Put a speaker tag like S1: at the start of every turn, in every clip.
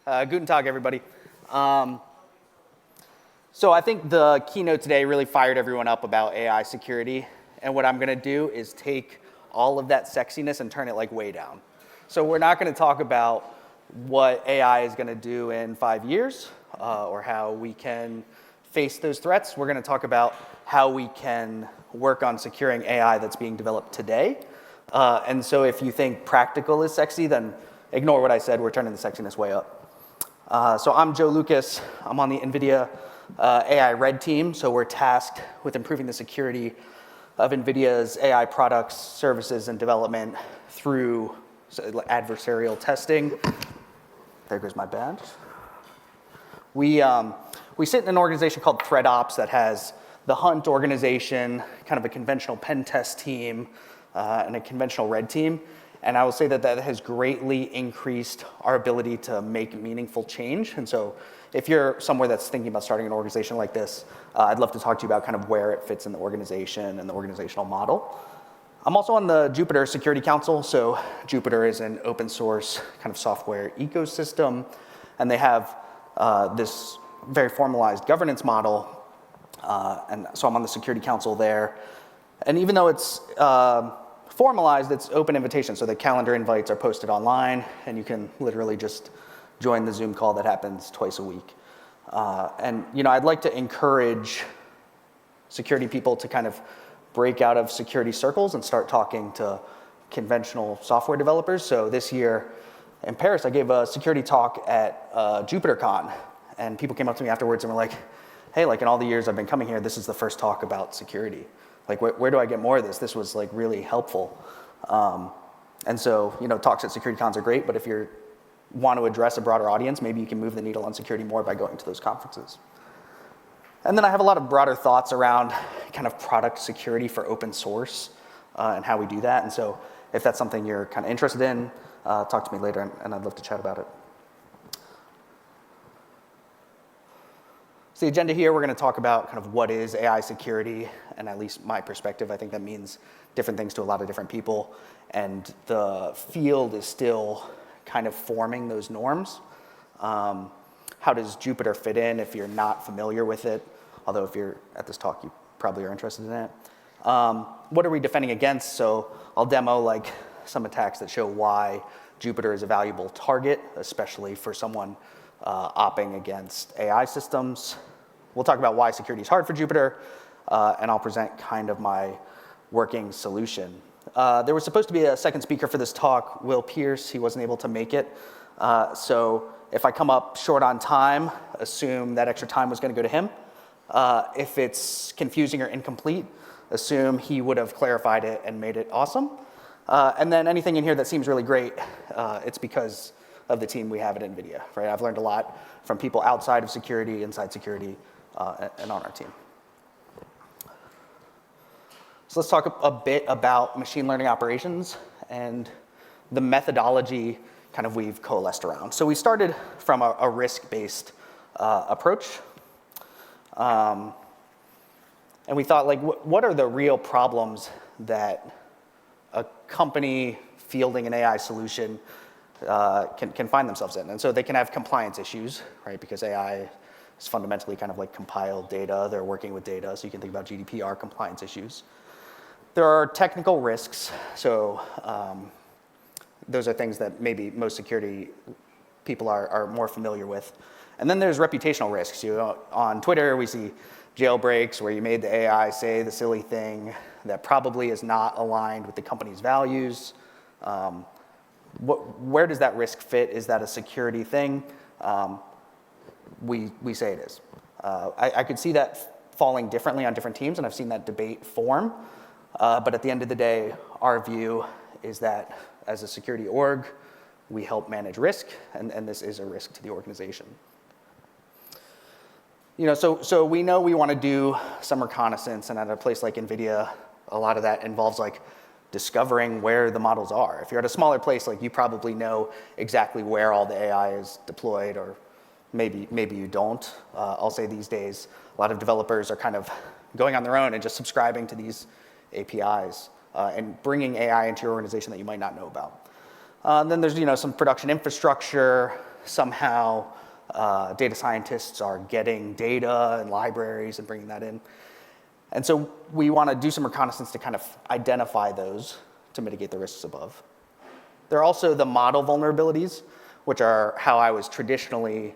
S1: Guten Tag, everybody. So I think the keynote today really fired everyone up about AI security. And what I'm going to do is take all of that sexiness and turn it like way down. So we're not going to talk about what AI is going to do in 5 years or how we can face those threats. We're going to talk about how we can work on securing AI that's being developed today. And so if you think practical is sexy, then ignore what I said. We're turning the sexiness way up. So I'm Joe Lucas. I'm on the NVIDIA AI Red team. So we're tasked with improving the security of NVIDIA's AI products, services, and development through adversarial testing. There goes my badge. We sit in an organization called ThreatOps that has the Hunt organization, kind of a conventional pen test team, and a conventional red team. And I will say that that has greatly increased our ability to make meaningful change. And so if you're somewhere that's thinking about starting an organization like this, I'd love to talk to you about kind of where it fits in the organization and the organizational model. I'm also on the Jupyter Security Council. So Jupyter is an open source kind of software ecosystem. And they have this very formalized governance model. And so I'm on the Security Council there. And even though it's formalized, it's open invitation, so the calendar invites are posted online, and you can literally just join the Zoom call that happens twice a week. And I'd like to encourage security people to kind of break out of security circles and start talking to conventional software developers. So this year in Paris, I gave a security talk at JupyterCon, and people came up to me afterwards and were like, hey, like in all the years I've been coming here, this is the first talk about security. Like, where do I get more of this? This was like really helpful. And so, talks at security cons are great, but if you want to address a broader audience, maybe you can move the needle on security more by going to those conferences. And then I have a lot of broader thoughts around kind of product security for open source and how we do that. And so if that's something you're kind of interested in, talk to me later, and I'd love to chat about it. So the agenda here, we're going to talk about kind of what is AI security, and at least my perspective, I think that means different things to a lot of different people, and the field is still kind of forming those norms. How does Jupyter fit in if you're not familiar with it? Although if you're at this talk, you probably are interested in it. What are we defending against? So I'll demo like some attacks that show why Jupyter is a valuable target, especially for someone opping against AI systems. We'll talk about why security is hard for Jupyter, and I'll present kind of my working solution. There was supposed to be a second speaker for this talk, Will Pierce. He wasn't able to make it. So if I come up short on time, assume that extra time was going to go to him. If it's confusing or incomplete, assume he would have clarified it and made it awesome. And then anything in here that seems really great, it's because of the team we have at NVIDIA, right? I've learned a lot from people outside of security, inside security, and on our team. So let's talk a bit about machine learning operations and the methodology kind of we've coalesced around. So we started from a risk-based approach. And we thought, like, what are the real problems that a company fielding an AI solution can find themselves in? And so they can have compliance issues, right? Because AI is fundamentally kind of like compiled data. They're working with data, so you can think about GDPR compliance issues. There are technical risks. So those are things that maybe most security people are more familiar with. And then there's reputational risks. On Twitter, we see jailbreaks where you made the AI say the silly thing that probably is not aligned with the company's values. Where does that risk fit? Is that a security thing? We say it is. I could see that falling differently on different teams, and I've seen that debate form. But at the end of the day, our view is that as a security org, we help manage risk, and this is a risk to the organization. So we know we want to do some reconnaissance, and at a place like NVIDIA, a lot of that involves like discovering where the models are. If you're at a smaller place, like you probably know exactly where all the AI is deployed, or maybe you don't. I'll say these days, a lot of developers are kind of going on their own and just subscribing to these APIs and bringing AI into your organization that you might not know about. Then there's some production infrastructure, somehow data scientists are getting data and libraries and bringing that in. And so we want to do some reconnaissance to kind of identify those to mitigate the risks above. There are also the model vulnerabilities, which are how I was traditionally,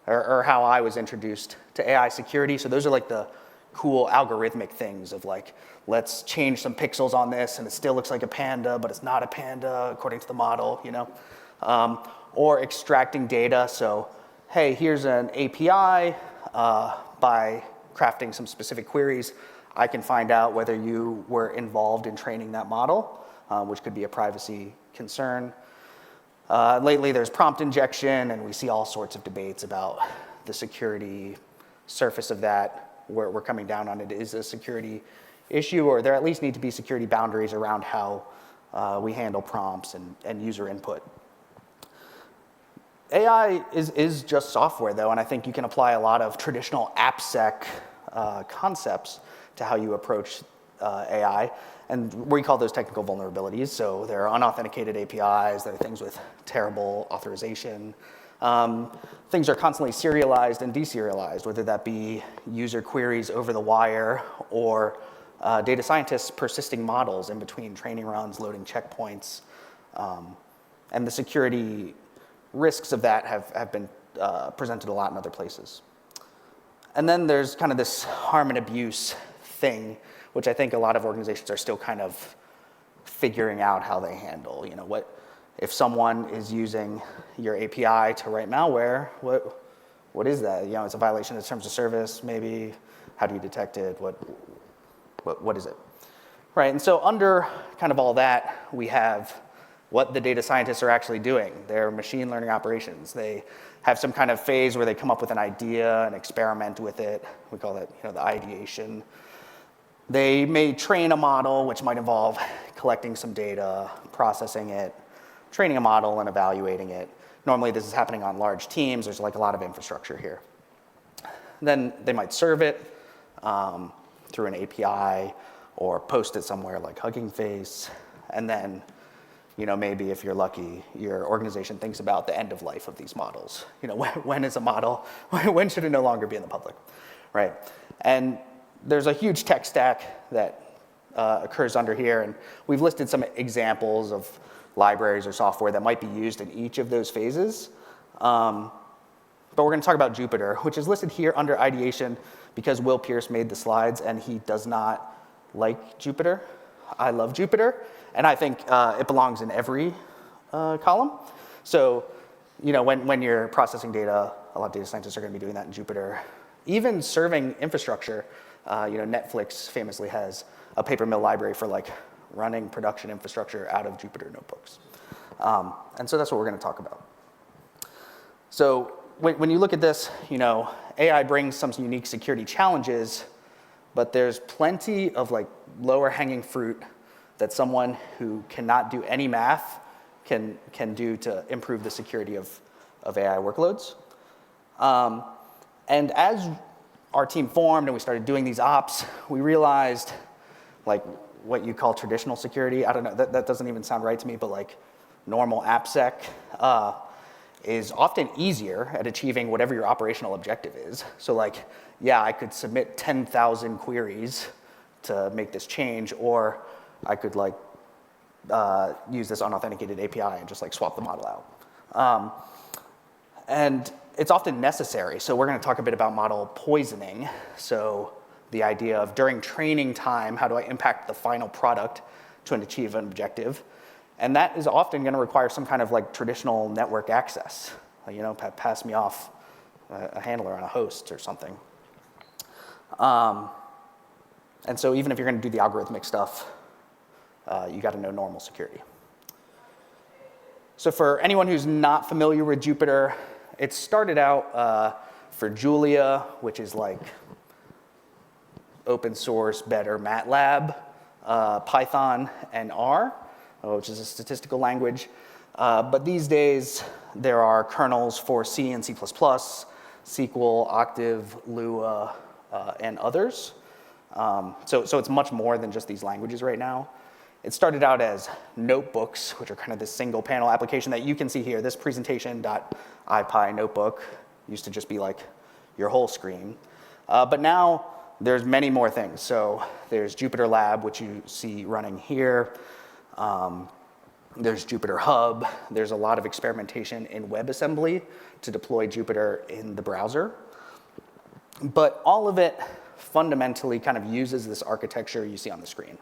S1: or how I was introduced to AI security. So those are like the cool algorithmic things of like, let's change some pixels on this and it still looks like a panda, but it's not a panda according to the model, you know? Or extracting data. So, hey, here's an API. By crafting some specific queries, I can find out whether you were involved in training that model, which could be a privacy concern. Lately, there's prompt injection, and we see all sorts of debates about the security surface of that, where we're coming down on it is a security issue, or there at least need to be security boundaries around how we handle prompts and user input. AI is just software, though, and I think you can apply a lot of traditional AppSec concepts to how you approach AI, and we call those technical vulnerabilities. So there are unauthenticated APIs, there are things with terrible authorization. Things are constantly serialized and deserialized, whether that be user queries over the wire or data scientists persisting models in between training runs, loading checkpoints. And the security risks of that have been presented a lot in other places. And then there's kind of this harm and abuse thing, which I think a lot of organizations are still kind of figuring out how they handle. You know, what if someone is using your API to write malware? What is that? You know, it's a violation of terms of service, maybe. How do you detect it? What is it? Right. And so under kind of all that, we have what the data scientists are actually doing. They're machine learning operations. They have some kind of phase where they come up with an idea and experiment with it. We call that, you know, the ideation. They may train a model, which might involve collecting some data, processing it, training a model, and evaluating it. Normally, this is happening on large teams. There's like a lot of infrastructure here. Then they might serve it through an API or post it somewhere like Hugging Face. And then, you know, maybe if you're lucky, your organization thinks about the end of life of these models. You know, when is a model, when should it no longer be in the public, right? And there's a huge tech stack that occurs under here, and we've listed some examples of libraries or software that might be used in each of those phases. But we're going to talk about Jupyter, which is listed here under ideation because Will Pierce made the slides, and he does not like Jupyter. I love Jupyter, and I think it belongs in every column. So, you know, when you're processing data, a lot of data scientists are going to be doing that in Jupyter. Even serving infrastructure, you know, Netflix famously has a paper mill library for like running production infrastructure out of Jupyter notebooks. And so that's what we're going to talk about. So when you look at this, you know, AI brings some unique security challenges, but there's plenty of like lower hanging fruit that someone who cannot do any math can do to improve the security of AI workloads. And as our team formed and we started doing these ops, we realized like what you call traditional security. I don't know, that doesn't even sound right to me, but like normal AppSec is often easier at achieving whatever your operational objective is. So like, yeah, I could submit 10,000 queries to make this change, or I could like use this unauthenticated API and just like swap the model out. And it's often necessary. So we're going to talk a bit about model poisoning. So the idea of during training time, how do I impact the final product to achieve an objective? And that is often going to require some kind of like traditional network access. You know, pass me off a handler on a host or something. And so even if you're going to do the algorithmic stuff, you got to know normal security. So for anyone who's not familiar with Jupyter, it started out for Julia, which is like open source, better MATLAB, Python, and R, which is a statistical language. But these days, there are kernels for C and C++, SQL, Octave, Lua, and others. So it's much more than just these languages right now. It started out as notebooks, which are kind of this single panel application that you can see here. This presentation.ipy notebook used to just be like your whole screen. But now there's many more things. So there's Jupyter Lab, which you see running here. There's Jupyter Hub. There's a lot of experimentation in WebAssembly to deploy Jupyter in the browser. But all of it fundamentally kind of uses this architecture you see on the screen.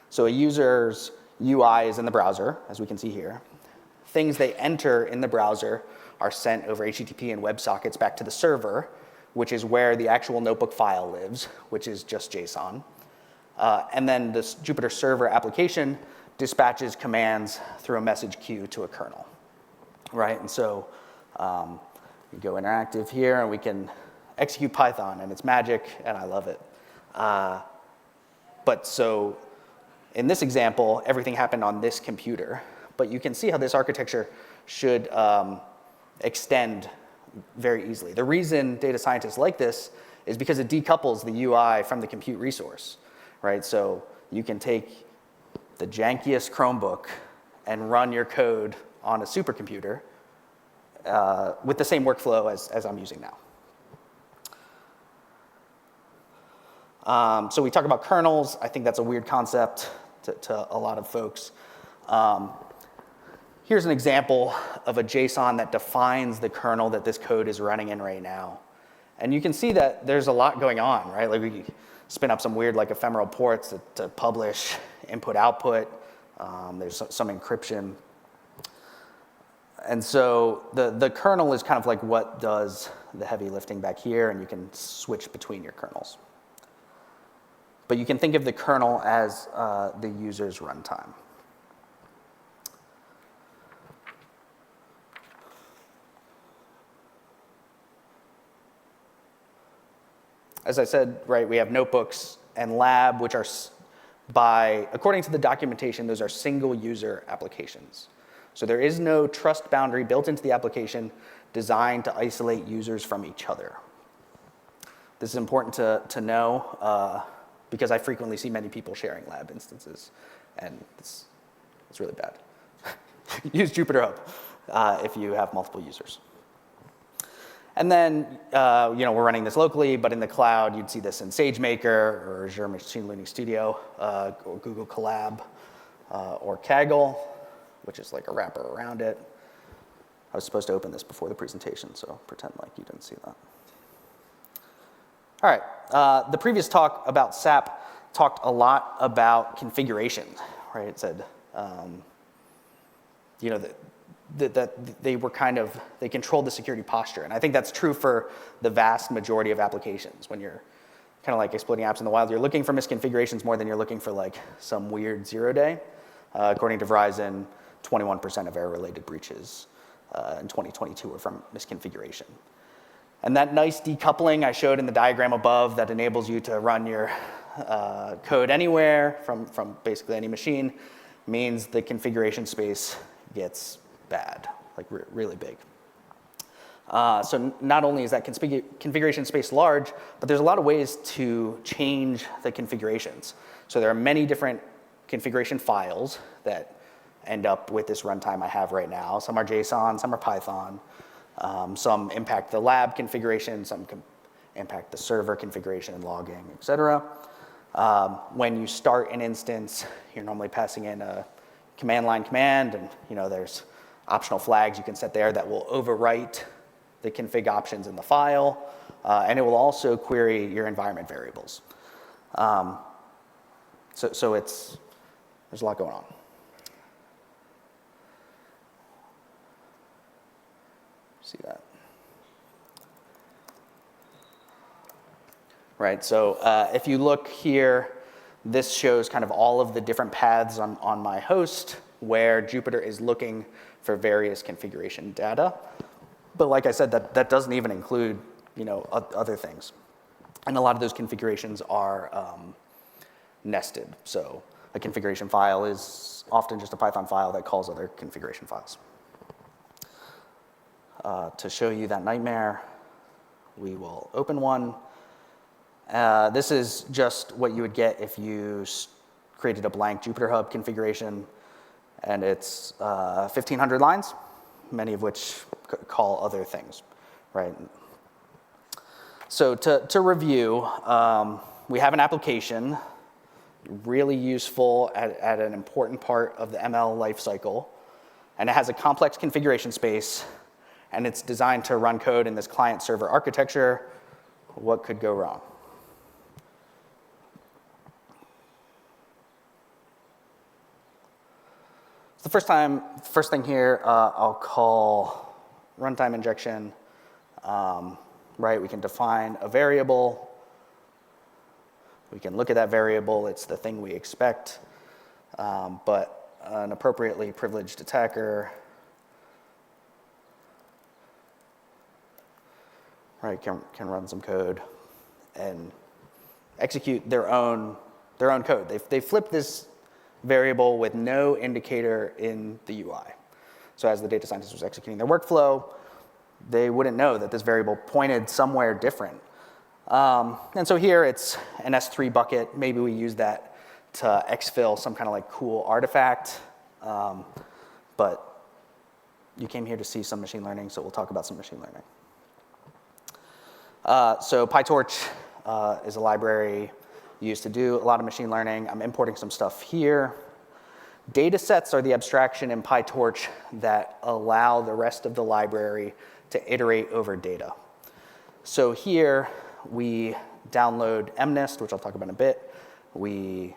S1: So a user's UI is in the browser, as we can see here. Things they enter in the browser are sent over HTTP and WebSockets back to the server, which is where the actual notebook file lives, which is just JSON. And then this Jupyter server application dispatches commands through a message queue to a kernel, right? And so we go interactive here, and we can execute Python, and it's magic, and I love it. But so in this example, everything happened on this computer. But you can see how this architecture should extend very easily. The reason data scientists like this is because it decouples the UI from the compute resource, right? So you can take the jankiest Chromebook and run your code on a supercomputer with the same workflow as I'm using now. So we talk about kernels. I think that's a weird concept to a lot of folks. Here's an example of a JSON that defines the kernel that this code is running in right now. And you can see that there's a lot going on, right? Like we spin up some weird like ephemeral ports to publish input-output. There's some encryption. And so the kernel is kind of like what does the heavy lifting back here, and you can switch between your kernels. But you can think of the kernel as the user's runtime. As I said, right, we have notebooks and lab, which are according to the documentation, those are single user applications. So there is no trust boundary built into the application designed to isolate users from each other. This is important to know because I frequently see many people sharing lab instances, and it's really bad. Use Jupyter Hub if you have multiple users. And then, we're running this locally, but in the cloud, you'd see this in SageMaker or Azure Machine Learning Studio, or Google Colab, or Kaggle, which is like a wrapper around it. I was supposed to open this before the presentation, so pretend like you didn't see that. All right, the previous talk about SAP talked a lot about configuration, right? It said, that they were they controlled the security posture. And I think that's true for the vast majority of applications. When you're kind of like exploiting apps in the wild, you're looking for misconfigurations more than you're looking for like some weird 0-day. According to Verizon, 21% of error-related breaches in 2022 were from misconfiguration. And that nice decoupling I showed in the diagram above that enables you to run your code anywhere from basically any machine means the configuration space gets bad, like really big. So not only is that configuration space large, but there's a lot of ways to change the configurations. So there are many different configuration files that end up with this runtime I have right now. Some are JSON, some are Python. Some impact the lab configuration, some impact the server configuration and logging, et cetera. When you start an instance, you're normally passing in a command line command, and there's optional flags you can set there that will overwrite the config options in the file, and it will also query your environment variables. So there's a lot going on. See that? Right, so if you look here, this shows kind of all of the different paths on my host where Jupyter is looking for various configuration data. But like I said, that doesn't even include other things. And a lot of those configurations are nested. So a configuration file is often just a Python file that calls other configuration files. To show you that nightmare, we will open one. This is just what you would get if you created a blank Jupyter Hub configuration, and it's 1,500 lines, many of which call other things, right? So to review, we have an application, really useful at an important part of the ML lifecycle, and it has a complex configuration space, and it's designed to run code in this client-server architecture. What could go wrong? So the first thing here, I'll call runtime injection. Right, we can define a variable. We can look at that variable. It's the thing we expect, but an appropriately privileged attacker, right, can run some code and execute their own code. They flip this variable with no indicator in the UI. So as the data scientist was executing their workflow, they wouldn't know that this variable pointed somewhere different. And so here it's an S3 bucket. Maybe we use that to exfil some kind of like cool artifact. But you came here to see some machine learning, so we'll talk about some machine learning. So PyTorch is a library used to do a lot of machine learning. I'm importing some stuff here. Data sets are the abstraction in PyTorch that allow the rest of the library to iterate over data. So here we download MNIST, which I'll talk about in a bit. We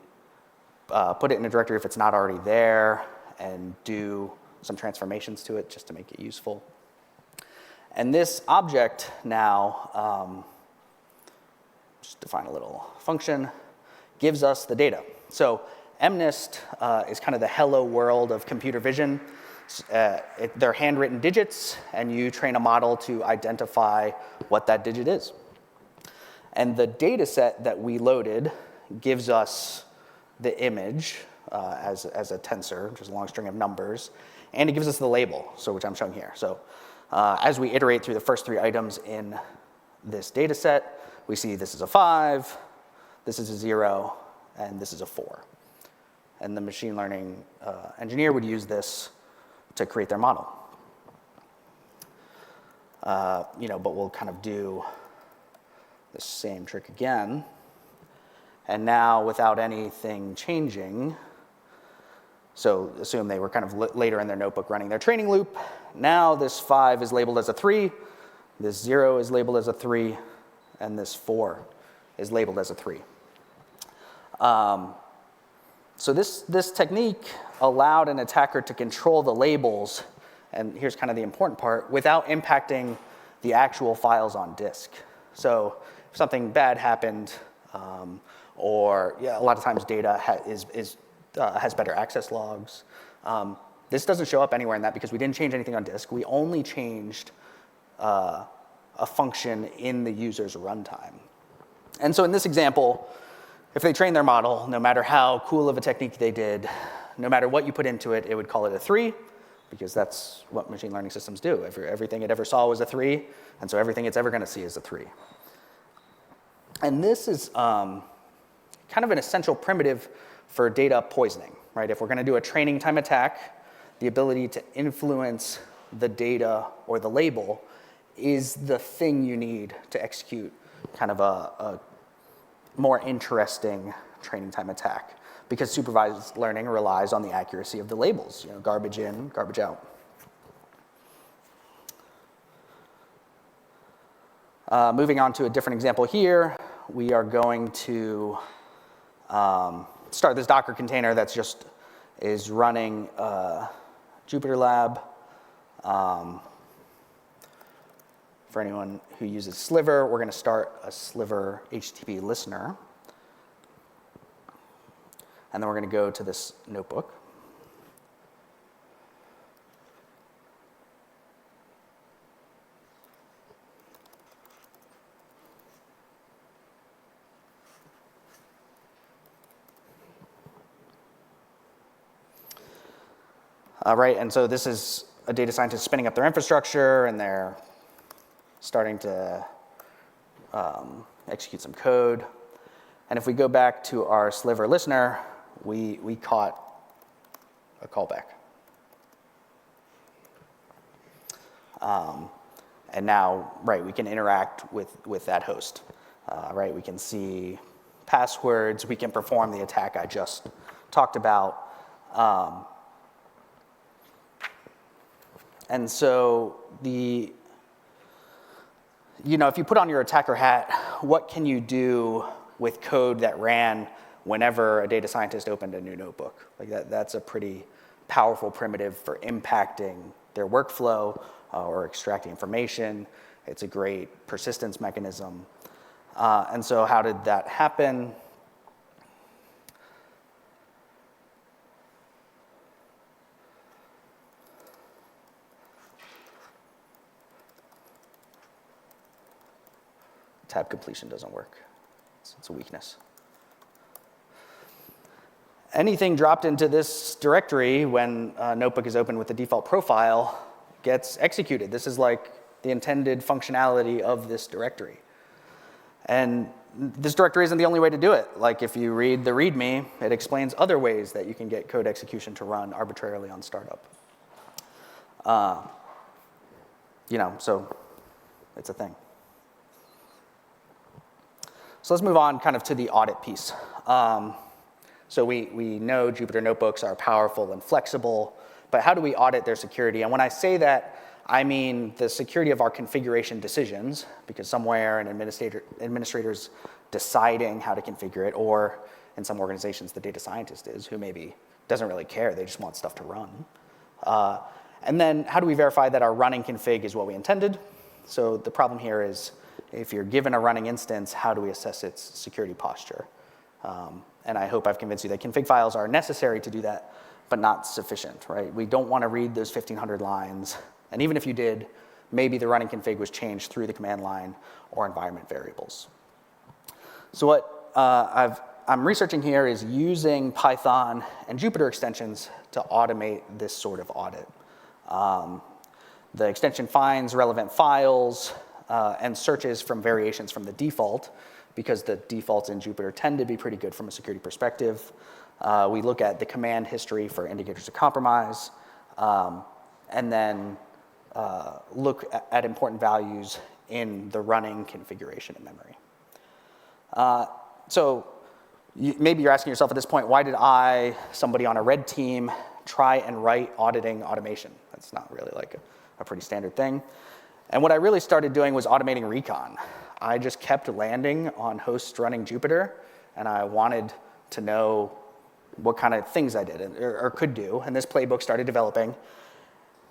S1: put it in a directory if it's not already there and do some transformations to it just to make it useful. And this object now, just define a little function, gives us the data. So MNIST is kind of the hello world of computer vision. They're handwritten digits, and you train a model to identify what that digit is. And the data set that we loaded gives us the image as a tensor, which is a long string of numbers, and it gives us the label, so which I'm showing here. So as we iterate through the first 3 items in this data set, we see this is a 5, this is a 0, and this is a 4. And the machine learning engineer would use this to create their model. But we'll kind of do the same trick again. And now, without anything changing, so assume they were kind of later in their notebook running their training loop. Now this 5 is labeled as a 3, this 0 is labeled as a 3, and this 4 is labeled as a 3. So this technique allowed an attacker to control the labels, and here's kind of the important part, without impacting the actual files on disk. So if something bad happened, or a lot of times data has better access logs. This doesn't show up anywhere in that because we didn't change anything on disk. We only changed a function in the user's runtime. And so in this example, if they train their model, no matter how cool of a technique they did, no matter what you put into it, it would call it a 3, because that's what machine learning systems do. Everything it ever saw was a 3, and so everything it's ever going to see is a 3. And this is kind of an essential primitive for data poisoning, right? If we're going to do a training time attack, the ability to influence the data or the label is the thing you need to execute kind of a more interesting training time attack, because supervised learning relies on the accuracy of the labels, garbage in, garbage out. Moving on to a different example here, we are going to start this Docker container that's is running Jupyter Lab. For anyone who uses Sliver, we're going to start a Sliver HTTP listener. And then we're going to go to this notebook. Right, and so this is a data scientist spinning up their infrastructure, and they're starting to execute some code. And if we go back to our Sliver listener, we caught a callback. And now, right, we can interact with that host. Right, we can see passwords, we can perform the attack I just talked about. And so if you put on your attacker hat, what can you do with code that ran whenever a data scientist opened a new notebook? Like that's a pretty powerful primitive for impacting their workflow or extracting information. It's a great persistence mechanism. And so how did that happen? Tab completion doesn't work. It's a weakness. Anything dropped into this directory when a notebook is opened with the default profile gets executed. This is like the intended functionality of this directory. And this directory isn't the only way to do it. Like if you read the README, it explains other ways that you can get code execution to run arbitrarily on startup. So it's a thing. So let's move on kind of to the audit piece. So we know Jupyter notebooks are powerful and flexible, but how do we audit their security? And when I say that, I mean the security of our configuration decisions, because somewhere an administrator's deciding how to configure it, or in some organizations the data scientist is, who maybe doesn't really care, they just want stuff to run. And then how do we verify that our running config is what we intended? So the problem here is, if you're given a running instance, how do we assess its security posture? And I hope I've convinced you that config files are necessary to do that, but not sufficient, right? We don't want to read those 1,500 lines. And even if you did, maybe the running config was changed through the command line or environment variables. So what I'm researching here is using Python and Jupyter extensions to automate this sort of audit. The extension finds relevant files and searches from variations from the default, because the defaults in Jupyter tend to be pretty good from a security perspective. We look at the command history for indicators of compromise, and then look at important values in the running configuration in memory. Maybe you're asking yourself at this point, why did I, somebody on a red team, try and write auditing automation? That's not really like a pretty standard thing. And what I really started doing was automating recon. I just kept landing on hosts running Jupyter, and I wanted to know what kind of things I did or could do, and this playbook started developing.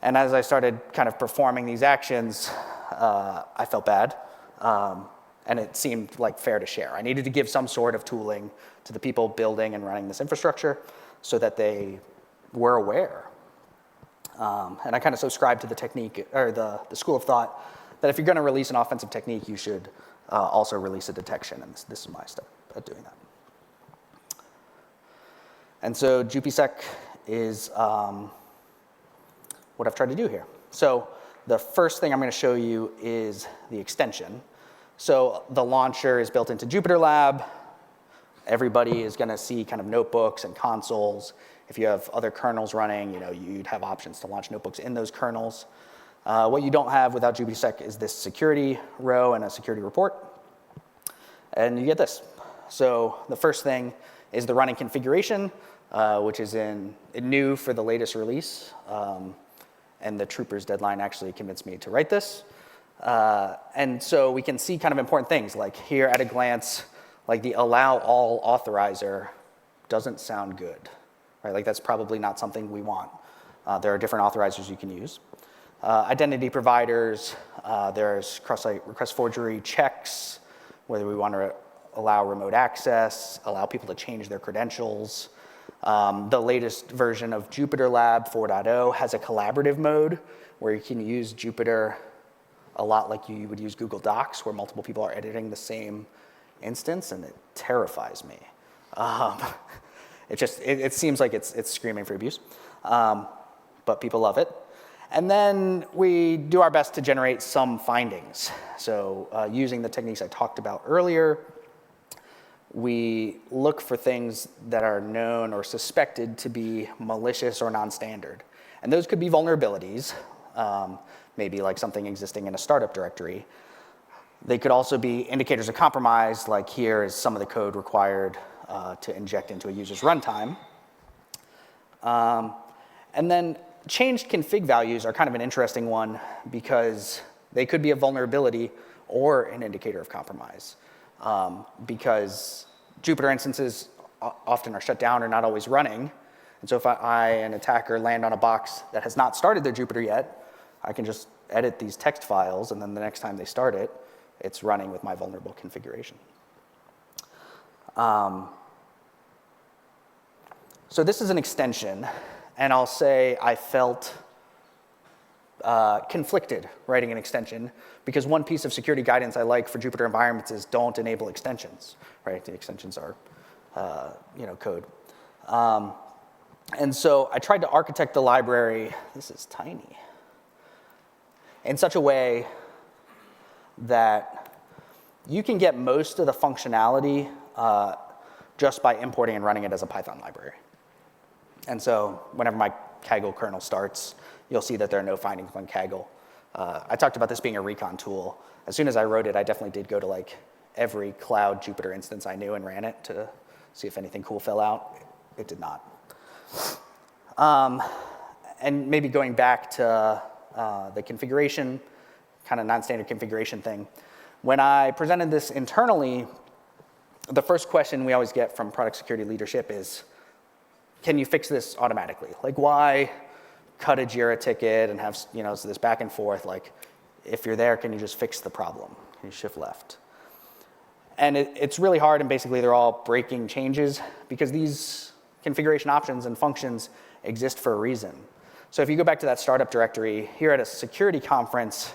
S1: And as I started kind of performing these actions, I felt bad, and it seemed like fair to share. I needed to give some sort of tooling to the people building and running this infrastructure so that they were aware. And I kind of subscribe to the technique, or the school of thought, that if you're going to release an offensive technique, you should also release a detection, and this is my step at doing that. And so Jupysec is what I've tried to do here. So the first thing I'm going to show you is the extension. So the launcher is built into Jupyter Lab. Everybody is going to see kind of notebooks and consoles. If you have other kernels running, you'd have options to launch notebooks in those kernels. What you don't have without Jupysec is this security row and a security report. And you get this. So the first thing is the running configuration, which is new for the latest release. And the Troopers deadline actually convinced me to write this. And so we can see kind of important things, like here at a glance, like the allow all authorizer doesn't sound good, right? Like that's probably not something we want. There are different authorizers you can use. Identity providers, there's cross-site request forgery checks, whether we want to allow remote access, allow people to change their credentials. The latest version of Jupyter Lab 4.0 has a collaborative mode where you can use Jupyter a lot like you would use Google Docs, where multiple people are editing the same instance, and it terrifies me. It seems like it's screaming for abuse, but people love it. And then we do our best to generate some findings. So using the techniques I talked about earlier, we look for things that are known or suspected to be malicious or non-standard. And those could be vulnerabilities, maybe like something existing in a startup directory. They could also be indicators of compromise, like here is some of the code required to inject into a user's runtime. And then changed config values are kind of an interesting one because they could be a vulnerability or an indicator of compromise. Because Jupyter instances often are shut down or not always running. And so if an attacker, land on a box that has not started their Jupyter yet, I can just edit these text files, and then the next time they start it, it's running with my vulnerable configuration. So this is an extension, and I'll say I felt conflicted writing an extension because one piece of security guidance I like for Jupyter environments is don't enable extensions, right? The extensions are, code. And so I tried to architect the library, this is tiny, in such a way that you can get most of the functionality just by importing and running it as a Python library. And so whenever my Kaggle kernel starts, you'll see that there are no findings on Kaggle. I talked about this being a recon tool. As soon as I wrote it, I definitely did go to like every cloud Jupyter instance I knew and ran it to see if anything cool fell out. It did not. And maybe going back to the configuration, kind of non-standard configuration thing. When I presented this internally, the first question we always get from product security leadership is, can you fix this automatically? Like, why cut a JIRA ticket and have so this back and forth? Like, if you're there, can you just fix the problem? Can you shift left? And it's really hard, and basically they're all breaking changes because these configuration options and functions exist for a reason. So if you go back to that startup directory, here at a security conference,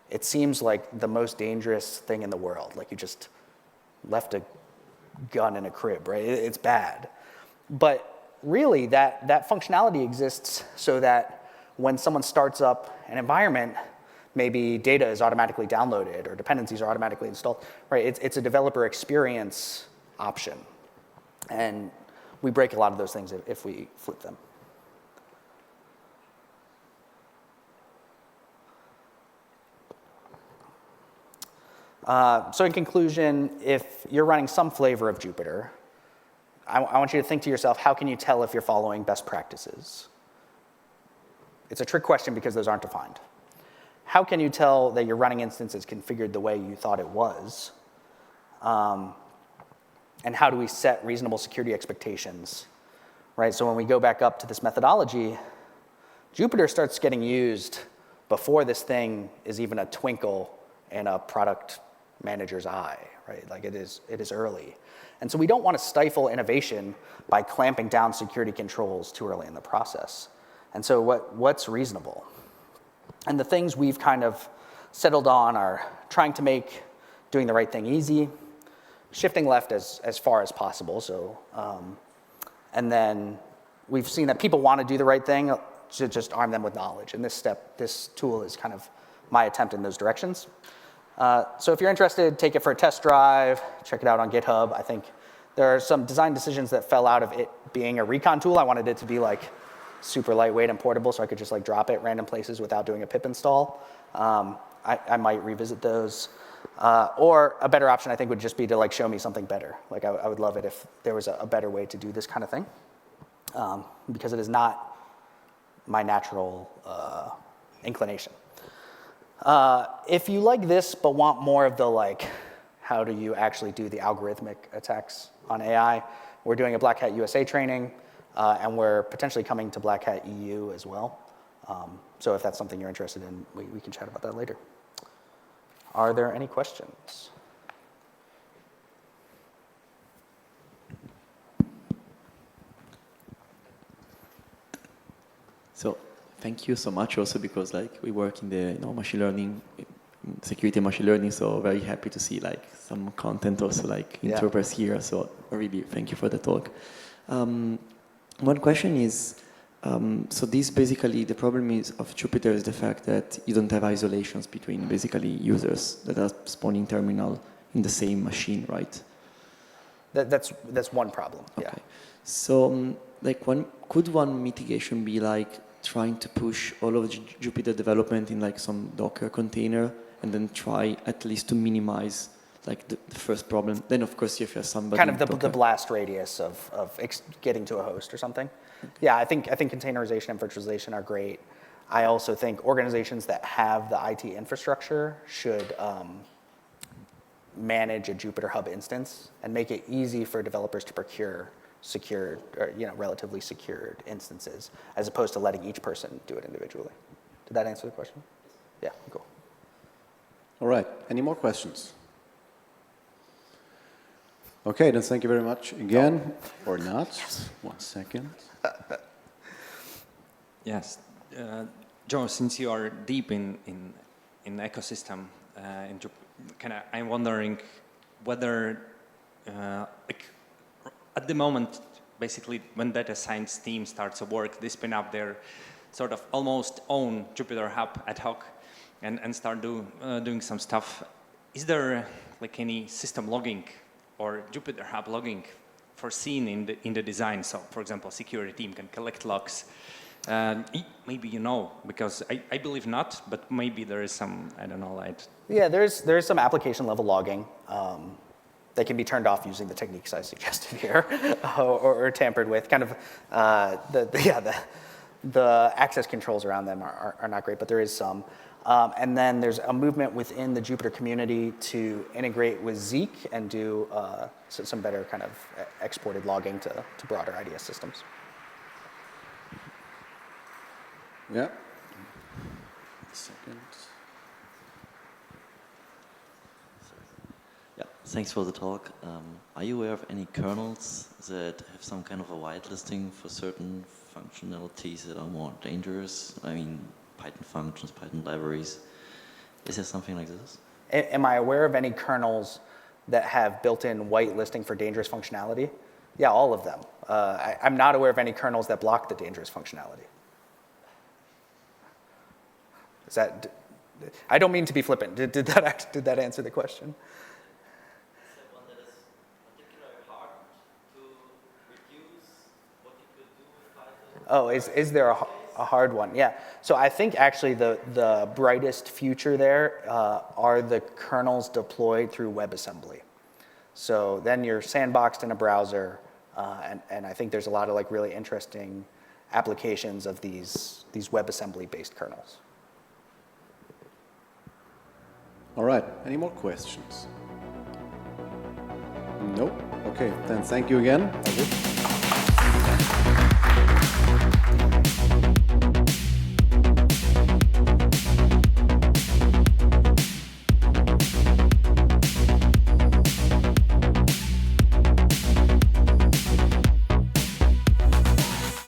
S1: it seems like the most dangerous thing in the world. Like you just left a gun in a crib, right? It's bad. But really, that functionality exists so that when someone starts up an environment, maybe data is automatically downloaded or dependencies are automatically installed, right? It's a developer experience option. And we break a lot of those things if we flip them. So in conclusion, if you're running some flavor of Jupyter, I want you to think to yourself, how can you tell if you're following best practices? It's a trick question because those aren't defined. How can you tell that your running instance is configured the way you thought it was? And how do we set reasonable security expectations? Right, so when we go back up to this methodology, Jupyter starts getting used before this thing is even a twinkle in a product manager's eye, right? Like it is early. And so we don't want to stifle innovation by clamping down security controls too early in the process. And so what's reasonable? And the things we've kind of settled on are trying to make doing the right thing easy, shifting left as far as possible. So, and then we've seen that people want to do the right thing, to just arm them with knowledge. And this tool is kind of my attempt in those directions. So if you're interested, take it for a test drive, check it out on GitHub. I think there are some design decisions that fell out of it being a recon tool. I wanted it to be like super lightweight and portable so I could just like drop it random places without doing a pip install. I might revisit those. Or a better option I think would just be to like show me something better. Like I would love it if there was a better way to do this kind of thing. Because it is not my natural inclination. If you like this but want more of the like, how do you actually do the algorithmic attacks on AI, we're doing a Black Hat USA training, and we're potentially coming to Black Hat EU as well. So if that's something you're interested in, we can chat about that later. Are there any questions?
S2: So thank you so much also because like we work in the machine learning, security and machine learning, so very happy to see like some content also like in Troopers here. So really thank you for the talk. One question is, so this basically the problem is of Jupyter is the fact that you don't have isolations between basically users that are spawning terminal in the same machine, right?
S1: That's one problem.
S2: Okay.
S1: Yeah.
S2: So, like, could one mitigation be like trying to push all of the Jupyter development in like some Docker container, and then try at least to minimize like the first problem? Then, of course, if you have somebody
S1: Kind of the blast radius of getting to a host or something. Okay. Yeah, I think containerization and virtualization are great. I also think organizations that have the IT infrastructure should manage a Jupyter Hub instance and make it easy for developers to procure secured, or relatively secured instances, as opposed to letting each person do it individually. Did that answer the question? Yeah, cool.
S3: All right, any more questions? Okay, then thank you very much again, or not. Yes. 1 second.
S4: Yes. Joe, since you are deep in ecosystem, I'm wondering whether, like, at the moment, basically, when data science team starts to work, they spin up their sort of almost own Jupyter Hub ad hoc and start doing some stuff. Is there like any system logging or Jupyter Hub logging foreseen in the design? So, for example, security team can collect logs. Maybe because I believe not, but maybe there is some, I don't know.
S1: Yeah, there's some application level logging that can be turned off using the techniques I suggested here, or tampered with. Kind of the access controls around them are not great, but there is some. And then there's a movement within the Jupyter community to integrate with Zeek and do some better kind of exported logging to broader IDS systems.
S3: Yeah. 1 second.
S5: Yeah, thanks for the talk. Are you aware of any kernels that have some kind of a whitelisting for certain functionalities that are more dangerous? I mean, Python functions, Python libraries. Is there something like this?
S1: Am I aware of any kernels that have built-in whitelisting for dangerous functionality? Yeah, all of them. I'm not aware of any kernels that block the dangerous functionality. I don't mean to be flippant. Did that answer the question?
S5: Is there one that is particularly hard to reduce what you could do with Python?
S1: Oh, is there a hard one? Yeah. So I think actually the brightest future there are the kernels deployed through WebAssembly. So then you're sandboxed in a browser, and I think there's a lot of like really interesting applications of these WebAssembly-based kernels.
S3: All right, any more questions? Nope. Okay, then thank you again.
S1: Thank you.